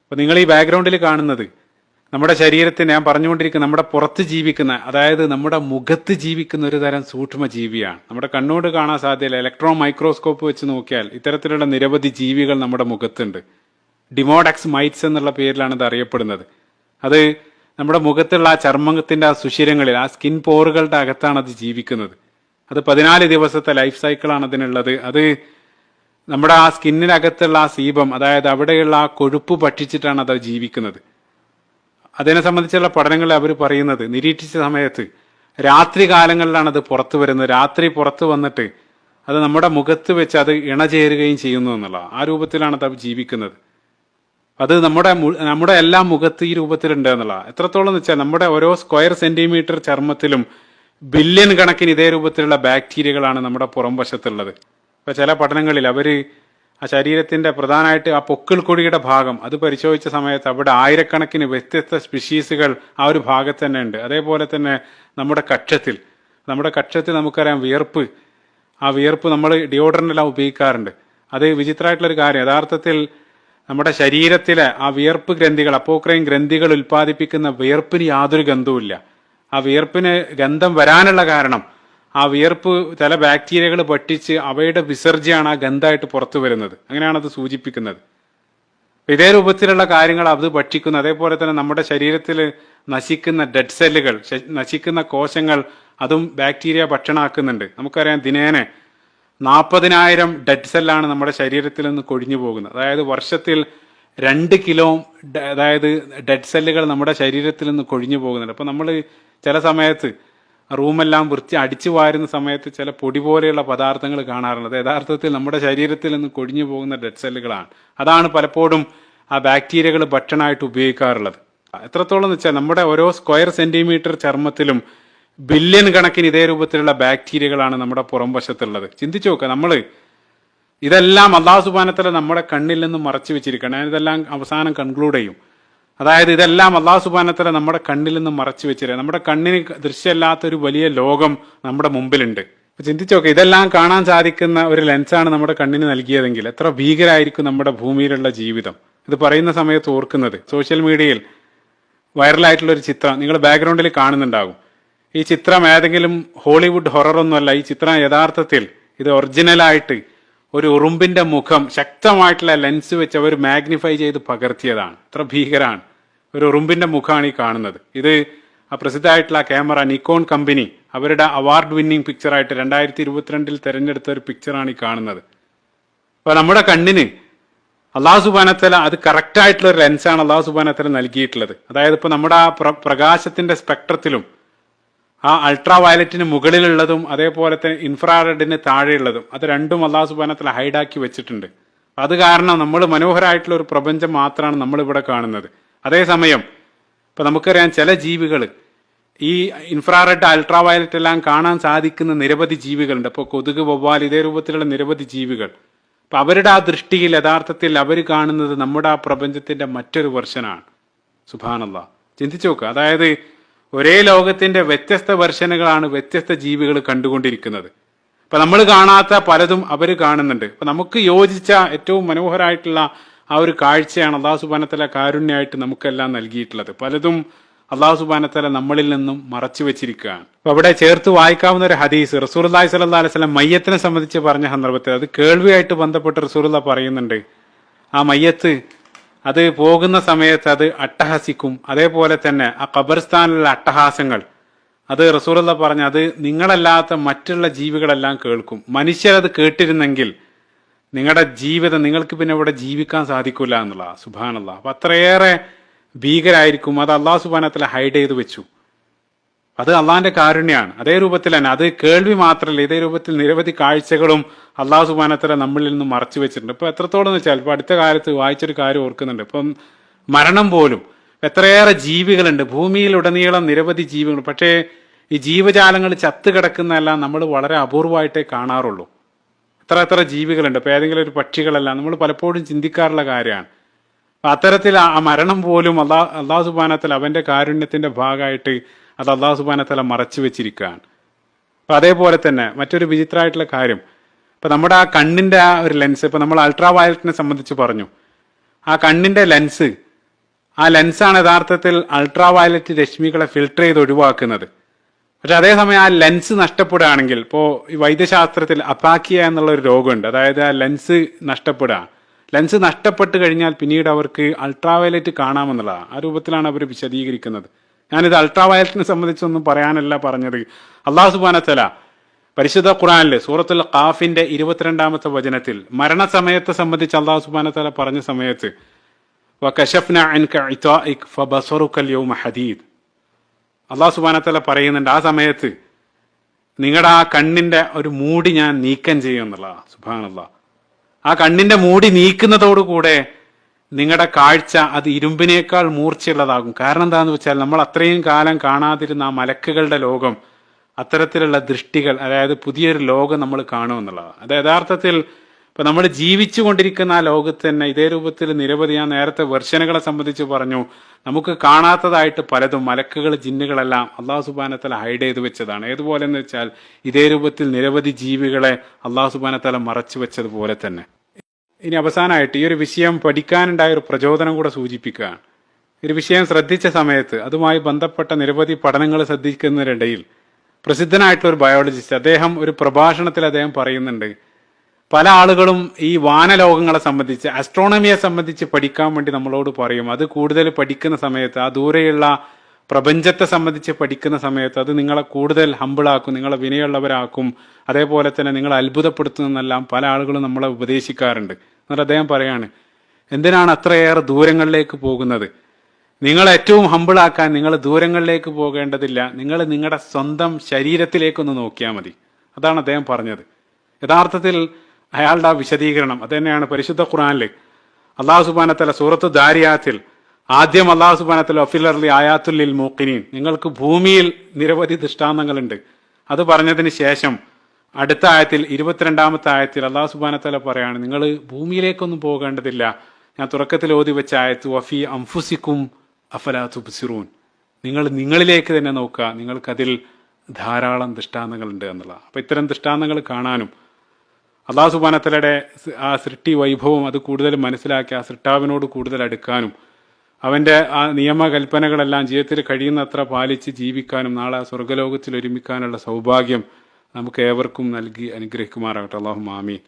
അപ്പോൾ നിങ്ങൾ ഈ ബാക്ക്ഗ്രൗണ്ടിൽ കാണുന്നത് നമ്മുടെ ശരീരത്തിന്, ഞാൻ പറഞ്ഞുകൊണ്ടിരിക്കുന്ന നമ്മുടെ പുറത്ത് ജീവിക്കുന്ന, അതായത് നമ്മുടെ മുഖത്ത് ജീവിക്കുന്ന ഒരു തരം സൂക്ഷ്മ ജീവിയാണ്. നമ്മുടെ കണ്ണോട് കാണാൻ സാധ്യതയില്ല. ഇലക്ട്രോൺ മൈക്രോസ്കോപ്പ് വെച്ച് നോക്കിയാൽ ഇത്തരത്തിലുള്ള നിരവധി ജീവികൾ നമ്മുടെ മുഖത്തുണ്ട്. ഡിമോഡക്സ് മൈറ്റ്സ് എന്നുള്ള പേരിലാണ് ഇത് അറിയപ്പെടുന്നത്. അത് നമ്മുടെ മുഖത്തുള്ള ആ ചർമ്മത്തിന്റെ ആ സുഷിരങ്ങളിൽ, ആ സ്കിൻ പോറുകളുടെ അകത്താണ് അത് ജീവിക്കുന്നത്. അത് 14 ദിവസത്തെ ലൈഫ് സൈക്കിളാണ് അതിനുള്ളത്. അത് നമ്മുടെ ആ സ്കിന്നിനകത്തുള്ള ആ സീബം, അതായത് അവിടെയുള്ള ആ കൊഴുപ്പ് ഭക്ഷിച്ചിട്ടാണ് അത് ജീവിക്കുന്നത്. അതിനെ സംബന്ധിച്ചുള്ള പഠനങ്ങൾ അവർ പറയുന്നത്, നിരീക്ഷിച്ച സമയത്ത് രാത്രി കാലങ്ങളിലാണ് അത് പുറത്തു വരുന്നത്. രാത്രി പുറത്തു വന്നിട്ട് അത് നമ്മുടെ മുഖത്ത് വെച്ച് അത് ഇണചേരുകയും ചെയ്യുന്നു എന്നുള്ള ആ രൂപത്തിലാണ് അത് ജീവിക്കുന്നത്. അത് നമ്മുടെ എല്ലാ മുഖത്ത് ഈ രൂപത്തിലുണ്ട് എന്നുള്ള. എത്രത്തോളം എന്ന് വെച്ചാൽ നമ്മുടെ ഓരോ സ്ക്വയർ സെന്റിമീറ്റർ ചർമ്മത്തിലും ബില്യൺ കണക്കിന് ഇതേ രൂപത്തിലുള്ള ബാക്ടീരിയകളാണ് നമ്മുടെ പുറം വശത്തുള്ളത്. ഇപ്പൊ ചില പഠനങ്ങളിൽ അവര് ആ ശരീരത്തിന്റെ പ്രധാനമായിട്ട് ആ പൊക്കിൾ കൊടിയുടെ ഭാഗം അത് പരിശോധിച്ച സമയത്ത് അവിടെ ആയിരക്കണക്കിന് വ്യത്യസ്ത സ്പീഷീസുകൾ ആ ഒരു ഭാഗത്ത് തന്നെ ഉണ്ട്. അതേപോലെ തന്നെ നമ്മുടെ കക്ഷത്തിൽ നമുക്കറിയാം വിയർപ്പ്, ആ വിയർപ്പ് നമ്മൾ ഡിയോഡറൻ്റ് എല്ലാം ഉപയോഗിക്കാറുണ്ട്. അത് വിചിത്രമായിട്ടുള്ളൊരു കാര്യം, യഥാർത്ഥത്തിൽ നമ്മുടെ ശരീരത്തിലെ ആ വിയർപ്പ് ഗ്രന്ഥികൾ, അപ്പോക്രൈൻ ഗ്രന്ഥികൾ ഉൽപ്പാദിപ്പിക്കുന്ന വിയർപ്പിന് യാതൊരു ഗന്ധവുമില്ല. ആ വിയർപ്പിന് ഗന്ധം വരാനുള്ള കാരണം ആ വിയർപ്പ് ചില ബാക്ടീരിയകൾ ഭക്ഷിച്ച് അവയുടെ വിസർജ്യമാണ് ആ ഗന്ധമായിട്ട് പുറത്തു വരുന്നത്. അങ്ങനെയാണ് അത് സൂചിപ്പിക്കുന്നത്. ഇതേ രൂപത്തിലുള്ള കാര്യങ്ങൾ അത് ഭക്ഷിക്കുന്നു. അതേപോലെ തന്നെ നമ്മുടെ ശരീരത്തിൽ നശിക്കുന്ന ഡെഡ് സെല്ലുകൾ, നശിക്കുന്ന കോശങ്ങൾ, അതും ബാക്ടീരിയ ഭക്ഷണമാക്കുന്നുണ്ട്. നമുക്കറിയാം ദിനേനെ 40,000 ഡെഡ് സെല്ലാണ് നമ്മുടെ ശരീരത്തിൽ നിന്ന് കൊഴിഞ്ഞു പോകുന്നത്. അതായത് വർഷത്തിൽ 2 കിലോ അതായത് ഡെഡ് സെല്ലുകൾ നമ്മുടെ ശരീരത്തിൽ നിന്ന് കൊഴിഞ്ഞു പോകുന്നുണ്ട്. അപ്പൊ നമ്മൾ ചില സമയത്ത് റൂമെല്ലാം അടിച്ചു വാരുന്ന സമയത്ത് ചില പൊടി പോലെയുള്ള പദാർത്ഥങ്ങൾ കാണാറുണ്ട്. അത് യഥാർത്ഥത്തിൽ നമ്മുടെ ശരീരത്തിൽ നിന്ന് കൊഴിഞ്ഞു പോകുന്ന ഡെഡ് സെല്ലുകളാണ്. അതാണ് പലപ്പോഴും ആ ബാക്ടീരിയകൾ ഭക്ഷണമായിട്ട് ഉപയോഗിക്കാറുള്ളത്. എത്രത്തോളം എന്ന് വെച്ചാൽ നമ്മുടെ ഓരോ സ്ക്വയർ സെന്റിമീറ്റർ ചർമ്മത്തിലും ബില്യൺ കണക്കിന് ഇതേ രൂപത്തിലുള്ള ബാക്ടീരിയകളാണ് നമ്മുടെ പുറം വശത്തുള്ളത്. ചിന്തിച്ചു നോക്കുക, ഇതെല്ലാം അല്ലാഹു സുബ്ഹാനഹു വ തആല നമ്മുടെ കണ്ണിൽ നിന്ന് മറച്ചു വെച്ചിരിക്കണം. ഞാനിതെല്ലാം അവസാനം കൺക്ലൂഡ് ചെയ്യും. അതായത് ഇതെല്ലാം അല്ലാഹു സുബ്ഹാനഹു വ തആല നമ്മുടെ കണ്ണിൽ നിന്ന് മറച്ചു വെച്ചിരിക്കുക. നമ്മുടെ കണ്ണിന് ദൃശ്യമല്ലാത്തൊരു വലിയ ലോകം നമ്മുടെ മുമ്പിലുണ്ട്. ചിന്തിച്ചു നോക്കുക, ഇതെല്ലാം കാണാൻ സാധിക്കുന്ന ഒരു ലെൻസാണ് നമ്മുടെ കണ്ണിന് നൽകിയതെങ്കിൽ എത്ര ഭീകരായിരിക്കും നമ്മുടെ ഭൂമിയിലുള്ള ജീവിതം. ഇത് പറയുന്ന സമയത്ത് ഓർക്കുന്നത്, സോഷ്യൽ മീഡിയയിൽ വൈറലായിട്ടുള്ള ഒരു ചിത്രം നിങ്ങൾ ബാക്ക്ഗ്രൗണ്ടിൽ കാണുന്നുണ്ടാകും. ഈ ചിത്രം ഏതെങ്കിലും ഹോളിവുഡ് ഹൊററൊന്നുമല്ല. ഈ ചിത്രം യഥാർത്ഥത്തിൽ ഇത് ഒറിജിനലായിട്ട് ഒരു ഉറുമ്പിന്റെ മുഖം ശക്തമായിട്ടുള്ള ലെൻസ് വെച്ച് അവർ മാഗ്നിഫൈ ചെയ്ത് പകർത്തിയതാണ്. ഇത്ര ഭീകരാണ്. ഒരു ഉറുമ്പിന്റെ മുഖമാണ് ഈ കാണുന്നത്. ഇത് ആ പ്രസിദ്ധമായിട്ടുള്ള ക്യാമറ നിക്കോൺ കമ്പനി അവരുടെ അവാർഡ് വിന്നിംഗ് പിക്ചറായിട്ട് 2022 തെരഞ്ഞെടുത്ത ഒരു പിക്ചറാണ് ഈ കാണുന്നത്. അപ്പൊ നമ്മുടെ കണ്ണിന് അല്ലാഹു സുബ്ഹാനഹു വ തആല അത് കറക്റ്റ് ആയിട്ടുള്ള ഒരു ലെൻസാണ് അല്ലാഹു സുബ്ഹാനഹു വ തആല നൽകിയിട്ടുള്ളത്. അതായത് ഇപ്പൊ നമ്മുടെ ആ പ്രകാശത്തിന്റെ സ്പെക്ട്രത്തിലും ആ അൾട്രാ വയലറ്റിന് മുകളിലുള്ളതും അതേപോലെ തന്നെ ഇൻഫ്രാറെഡിന് താഴെയുള്ളതും അത് രണ്ടും അല്ലാഹു സുബ്ഹാനഹു വ തആല ഹൈഡാക്കി വെച്ചിട്ടുണ്ട്. അത് കാരണം നമ്മൾ മനോഹരമായിട്ടുള്ള ഒരു പ്രപഞ്ചം മാത്രമാണ് നമ്മൾ ഇവിടെ കാണുന്നത്. അതേസമയം ഇപ്പൊ നമുക്കറിയാം ചില ജീവികൾ ഈ ഇൻഫ്രാറെഡ് അൾട്രാ വയലറ്റ് എല്ലാം കാണാൻ സാധിക്കുന്ന നിരവധി ജീവികളുണ്ട്. അപ്പോൾ കൊതുക്, വവ്വാൽ, ഇതേ രൂപത്തിലുള്ള നിരവധി ജീവികൾ. അപ്പൊ അവരുടെ ആ ദൃഷ്ടിയിൽ യഥാർത്ഥത്തിൽ അവർ കാണുന്നത് നമ്മുടെ ആ പ്രപഞ്ചത്തിന്റെ മറ്റൊരു വെർഷനാണ്. സുബ്ഹാനല്ലാഹ്, ചിന്തിച്ചു നോക്കുക. അതായത് ഒരേ ലോകത്തിന്റെ വ്യത്യസ്ത വെർഷനുകളാണ് വ്യത്യസ്ത ജീവികൾ കണ്ടുകൊണ്ടിരിക്കുന്നത്. അപ്പൊ നമ്മൾ കാണാത്ത പലതും അവർ കാണുന്നുണ്ട്. അപ്പൊ നമുക്ക് യോജിച്ച ഏറ്റവും മനോഹരമായിട്ടുള്ള ആ ഒരു കാഴ്ചയാണ് അല്ലാഹു സുബ്ഹാനഹു വ തആല കാരുണ്യമായിട്ട് നമുക്കെല്ലാം നൽകിയിട്ടുള്ളത്. പലതും അല്ലാഹു സുബ്ഹാനഹു വ തആല നമ്മളിൽ നിന്നും മറച്ചു വെച്ചിരിക്കുകയാണ്. അപ്പൊ അവിടെ ചേർത്ത് വായിക്കാവുന്ന ഒരു ഹദീസ് റസൂലുള്ളാഹി സ്വല്ലല്ലാഹു അലൈഹി വസല്ലം മയ്യത്തിനെ സംബന്ധിച്ച് പറഞ്ഞ സന്ദർഭത്തിൽ അത് കേൾവിയായിട്ട് ബന്ധപ്പെട്ട് റസൂലുള്ളാഹി പറയുന്നുണ്ട്, ആ മയ്യത്ത് അത് പോകുന്ന സമയത്ത് അത് അട്ടഹസിക്കും. അതേപോലെ തന്നെ ആ ഖബർസ്ഥാനിലുള്ള അട്ടഹാസങ്ങൾ അത് റസൂലുള്ളാഹി പറഞ്ഞ അത് നിങ്ങളല്ലാത്ത മറ്റുള്ള ജീവികളെല്ലാം കേൾക്കും. മനുഷ്യരത് കേട്ടിരുന്നെങ്കിൽ നിങ്ങളുടെ ജീവിതം നിങ്ങൾക്ക് പിന്നെ ഇവിടെ ജീവിക്കാൻ സാധിക്കില്ല എന്നുള്ള. സുബ്ഹാനല്ലാഹ്, അപ്പൊ അത്രയേറെ ഭീകരായിരിക്കും. അത് അല്ലാഹു സുബ്ഹാനഹു വ തആല ഹൈഡ് ചെയ്ത് വെച്ചു. അത് അള്ളാഹിന്റെ കാരുണ്യമാണ്. അതേ രൂപത്തിൽ തന്നെ അത് കേൾവി മാത്രമല്ല, ഇതേ രൂപത്തിൽ നിരവധി കാഴ്ചകളും അല്ലാഹു സുബ്ഹാനഹു വ തആല നമ്മളിൽ നിന്ന് മറച്ചു വെച്ചിട്ടുണ്ട്. ഇപ്പൊ എത്രത്തോളം എന്ന് വെച്ചാൽ ഇപ്പൊ അടുത്ത കാലത്ത് വായിച്ചൊരു കാര്യം ഓർക്കുന്നുണ്ട്. ഇപ്പം മരണം പോലും എത്രയേറെ ജീവികളുണ്ട് ഭൂമിയിലുടനീളം, നിരവധി ജീവികൾ. പക്ഷേ ഈ ജീവജാലങ്ങൾ ചത്തു കിടക്കുന്നതെല്ലാം നമ്മൾ വളരെ അപൂർവമായിട്ടേ കാണാറുള്ളൂ. എത്ര ജീവികളുണ്ട്. ഇപ്പൊ ഏതെങ്കിലും ഒരു പക്ഷികളല്ല, നമ്മൾ പലപ്പോഴും ചിന്തിക്കാറുള്ള കാര്യമാണ്. അത്തരത്തിൽ ആ മരണം പോലും അല്ലാഹു സുബ്ഹാനഹു വ തആല അവന്റെ കാരുണ്യത്തിന്റെ ഭാഗമായിട്ട് അത് അല്ലാഹു സുബ്ഹാനഹു വ തആല മറച്ചു വെച്ചിരിക്കുകയാണ്. അപ്പൊ അതേപോലെ തന്നെ മറ്റൊരു വിചിത്രമായിട്ടുള്ള കാര്യം, ഇപ്പൊ നമ്മുടെ ആ കണ്ണിന്റെ ആ ഒരു ലെൻസ്, ഇപ്പൊ നമ്മൾ അൾട്രാ വയലറ്റിനെ സംബന്ധിച്ച് പറഞ്ഞു, ആ കണ്ണിന്റെ ലെൻസ് ആ ലെൻസാണ് യഥാർത്ഥത്തിൽ അൾട്രാ വയലറ്റ് രശ്മികളെ ഫിൽട്ടർ ചെയ്ത് ഒഴിവാക്കുന്നത്. പക്ഷെ അതേസമയം ആ ലെൻസ് നഷ്ടപ്പെടുകയാണെങ്കിൽ, ഇപ്പോൾ ഈ വൈദ്യശാസ്ത്രത്തിൽ അപാക്കിയ എന്നുള്ള ഒരു രോഗമുണ്ട്. അതായത് ആ ലെൻസ് നഷ്ടപ്പെടുക. ലെൻസ് നഷ്ടപ്പെട്ട് കഴിഞ്ഞാൽ പിന്നീട് അവർക്ക് അൾട്രാ വയലറ്റ് കാണാമെന്നുള്ളതാണ്. ആ രൂപത്തിലാണ് അവർ വിശദീകരിക്കുന്നത്. ഞാനിത് അൾട്രാ വയലറ്റിനെ സംബന്ധിച്ചൊന്നും പറയാനല്ല പറഞ്ഞത്. അള്ളാഹു സുബ്ഹാനഹു വ തആല പരിശുദ്ധ ഖുർആനിൽ സൂറത്തുൽ ഖാഫിന്റെ 22-ാമത്തെ വചനത്തിൽ മരണസമയത്തെ സംബന്ധിച്ച് അള്ളാഹു സുബ്ഹാനഹു വ തആല പറഞ്ഞ സമയത്ത് വകശഫ്ന അൻക ഇതാഇക് ഫബസറുക യൗമ ഹദീദ്, അള്ളാഹു സുബ്ഹാനഹു വ തആല പറയുന്നുണ്ട് ആ സമയത്ത് നിങ്ങളുടെ ആ കണ്ണിന്റെ ഒരു മൂടി ഞാൻ നീക്കം ചെയ്യും എന്നുള്ളതാ. സുബ്ഹാനല്ലാഹ്. ആ കണ്ണിന്റെ മൂടി നീക്കുന്നതോടുകൂടെ നിങ്ങളുടെ കാഴ്ച അത് ഇരുമ്പിനേക്കാൾ മൂർച്ചയുള്ളതാകും. കാരണം എന്താണെന്ന് വെച്ചാൽ നമ്മൾ അത്രയും കാലം കാണാതിരുന്ന ആ മലക്കുകളുടെ ലോകം, അത്തരത്തിലുള്ള ദൃഷ്ടികൾ, അതായത് പുതിയൊരു ലോകം നമ്മൾ കാണുമെന്നുള്ളതാണ്. അത് യഥാർത്ഥത്തിൽ ഇപ്പൊ നമ്മൾ ജീവിച്ചു കൊണ്ടിരിക്കുന്ന ആ ലോകത്ത് തന്നെ ഇതേ രൂപത്തിൽ നിരവധി, ഞാൻ നേരത്തെ വെർഷനുകളെ സംബന്ധിച്ച് പറഞ്ഞു, നമുക്ക് കാണാത്തതായിട്ട് പലതും മലക്കുകൾ ജിന്നുകളെല്ലാം അള്ളാഹു സുബ്ഹാനഹു വ തആല ഹൈഡ് ചെയ്ത് വെച്ചതാണ്. ഏതുപോലെ എന്ന് വെച്ചാൽ ഇതേ രൂപത്തിൽ നിരവധി ജീവികളെ അള്ളാഹു സുബ്ഹാനഹു വ തആല മറച്ചു വെച്ചതുപോലെ തന്നെ. ഇനി അവസാനമായിട്ട് ഈ ഒരു വിഷയം പഠിക്കാനുണ്ടായ ഒരു പ്രചോദനം കൂടെ സൂചിപ്പിക്കുകയാണ്. ഒരു വിഷയം ശ്രദ്ധിച്ച സമയത്ത് അതുമായി ബന്ധപ്പെട്ട നിരവധി പഠനങ്ങൾ ശ്രദ്ധിക്കുന്നതിനിടയിൽ പ്രസിദ്ധനായിട്ടുള്ള ഒരു ബയോളജിസ്റ്റ് അദ്ദേഹം ഒരു പ്രഭാഷണത്തിൽ അദ്ദേഹം പറയുന്നുണ്ട്, പല ആളുകളും ഈ വാനലോകങ്ങളെ സംബന്ധിച്ച്, ആസ്ട്രോണമിയെ സംബന്ധിച്ച് പഠിക്കാൻ വേണ്ടി നമ്മളോട് പറയും. അത് കൂടുതൽ പഠിക്കുന്ന സമയത്ത്, ആ ദൂരെയുള്ള പ്രപഞ്ചത്തെ സംബന്ധിച്ച് പഠിക്കുന്ന സമയത്ത് അത് നിങ്ങളെ കൂടുതൽ ഹമ്പിളാക്കും, നിങ്ങളെ വിനയുള്ളവരാക്കും, അതേപോലെ തന്നെ നിങ്ങളെ അത്ഭുതപ്പെടുത്തുന്നെല്ലാം പല ആളുകളും നമ്മളെ ഉപദേശിക്കാറുണ്ട്. എന്നിട്ട് അദ്ദേഹം പറയാണ്, എന്തിനാണ് അത്രയേറെ ദൂരങ്ങളിലേക്ക് പോകുന്നത്? നിങ്ങൾ ഏറ്റവും ഹമ്പിളാക്കാൻ നിങ്ങൾ ദൂരങ്ങളിലേക്ക് പോകേണ്ടതില്ല, നിങ്ങൾ നിങ്ങളുടെ സ്വന്തം ശരീരത്തിലേക്കൊന്ന് നോക്കിയാൽ മതി. അതാണ് അദ്ദേഹം പറഞ്ഞത്. യഥാർത്ഥത്തിൽ അയാളുടെ ആ വിശദീകരണം അത് തന്നെയാണ് പരിശുദ്ധ ഖുർആനിൽ അള്ളാഹു സുബ്ഹാനഹു വ തആല സൂറത്ത് ദാരിയാത്തിൽ ആദ്യം അള്ളാഹു സുബ്ഹാനഹു വ തആല ഫിൽ അർളി ആയാത്തുൽ ലിൽ മൂഖിനീൻ, നിങ്ങൾക്ക് ഭൂമിയിൽ നിരവധി ദൃഷ്ടാന്തങ്ങളുണ്ട്, അത് പറഞ്ഞതിന് ശേഷം അടുത്ത ആയത്തിൽ 22-ാമത്തെ ആയത്തിൽ അള്ളാഹു സുബ്ഹാനഹു വ തആല പറയാണ്, നിങ്ങൾ ഭൂമിയിലേക്കൊന്നും പോകേണ്ടതില്ല, ഞാൻ തുടക്കത്തിൽ ഓതി വെച്ച ആയത്ത് വഫി അംഫുസിക്കും അഫലാ തുബ്സിറൂൻ, നിങ്ങളിലേക്ക് തന്നെ നോക്കുക, നിങ്ങൾക്കതിൽ ധാരാളം ദൃഷ്ടാന്തങ്ങളുണ്ട് എന്നുള്ള. അപ്പൊ ഇത്തരം ദൃഷ്ടാന്തങ്ങൾ കാണാനും അള്ളാഹു സുബ്ഹാനഹു വ തആലയുടെ ആ സൃഷ്ടി വൈഭവം അത് കൂടുതൽ മനസ്സിലാക്കി ആ സൃഷ്ടാവിനോട് കൂടുതൽ അടുക്കാനും അവന്റെ ആ നിയമകൽപ്പനകളെല്ലാം ജീവിതത്തിൽ കഴിയുന്നത്ര പാലിച്ച് ജീവിക്കാനും നാളെ ആ സ്വർഗ്ഗലോകത്തിൽ ഒരുമിക്കാനുള്ള സൗഭാഗ്യം നമുക്ക് ഏവർക്കും നൽകി അനുഗ്രഹിക്കുമാറാകട്ടെ. അല്ലാഹുമ്മ ആമീൻ.